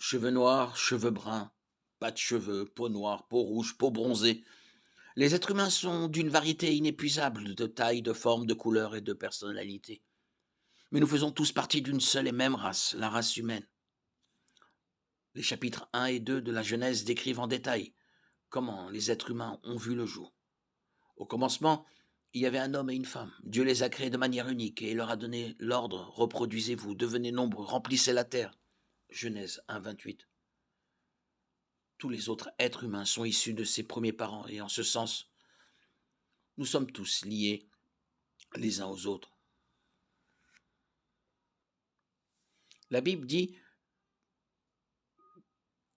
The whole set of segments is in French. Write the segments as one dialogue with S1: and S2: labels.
S1: Cheveux noirs, cheveux bruns, pas de cheveux, peau noire, peau rouge, peau bronzée. Les êtres humains sont d'une variété inépuisable de taille, de forme, de couleur et de personnalité. Mais nous faisons tous partie d'une seule et même race, la race humaine. Les chapitres 1 et 2 de la Genèse décrivent en détail comment les êtres humains ont vu le jour. Au commencement, il y avait un homme et une femme. Dieu les a créés de manière unique et il leur a donné l'ordre: reproduisez-vous, devenez nombreux, remplissez la terre. Genèse 1, 28. Tous les autres êtres humains sont issus de ses premiers parents et en ce sens, nous sommes tous liés les uns aux autres. La Bible dit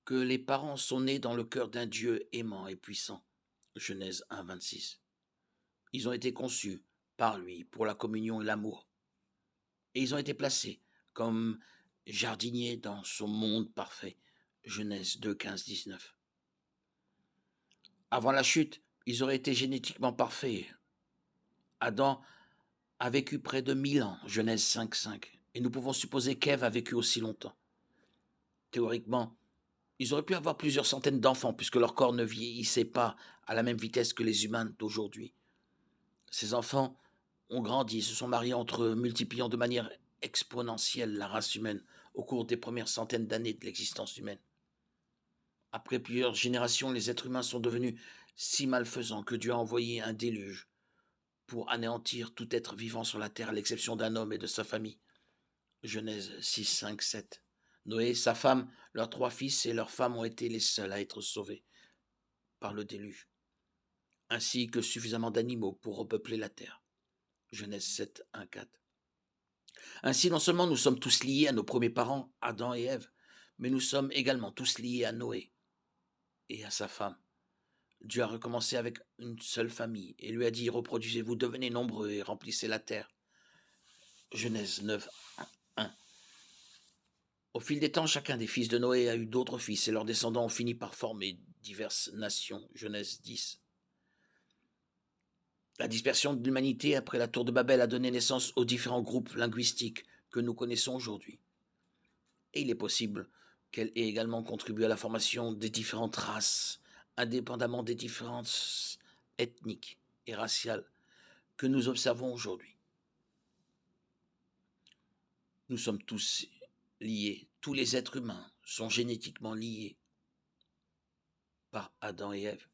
S1: que les parents sont nés dans le cœur d'un Dieu aimant et puissant. Genèse 1, 26. Ils ont été conçus par lui pour la communion et l'amour. Et ils ont été placés comme jardiniers dans son monde parfait. Genèse 2, 15, 19. Avant la chute, ils auraient été génétiquement parfaits. Adam a vécu près de 1000 ans, Genèse 5, 5. Et nous pouvons supposer qu'Ève a vécu aussi longtemps. Théoriquement, ils auraient pu avoir plusieurs centaines d'enfants puisque leur corps ne vieillissait pas à la même vitesse que les humains d'aujourd'hui. Ces enfants ont grandi, se sont mariés entre eux, multipliant de manière exponentielle la race humaine au cours des premières centaines d'années de l'existence humaine. Après plusieurs générations, les êtres humains sont devenus si malfaisants que Dieu a envoyé un déluge pour anéantir tout être vivant sur la terre à l'exception d'un homme et de sa famille. Genèse 6, 5, 7. Noé, sa femme, leurs 3 fils et leurs femmes ont été les seuls à être sauvés par le déluge, ainsi que suffisamment d'animaux pour repeupler la terre. Genèse 7, 1, 4. Ainsi, non seulement nous sommes tous liés à nos premiers parents, Adam et Ève, mais nous sommes également tous liés à Noé et à sa femme. Dieu a recommencé avec une seule famille et lui a dit: reproduisez-vous, devenez nombreux et remplissez la terre. Genèse 9, 1. Au fil des temps, chacun des fils de Noé a eu d'autres fils et leurs descendants ont fini par former diverses nations. Genèse 10. La dispersion de l'humanité après la tour de Babel a donné naissance aux différents groupes linguistiques que nous connaissons aujourd'hui. Et il est possible qu'elle ait également contribué à la formation des différentes races, indépendamment des différences ethniques et raciales que nous observons aujourd'hui. Nous sommes tous liés, tous les êtres humains sont génétiquement liés par Adam et Ève.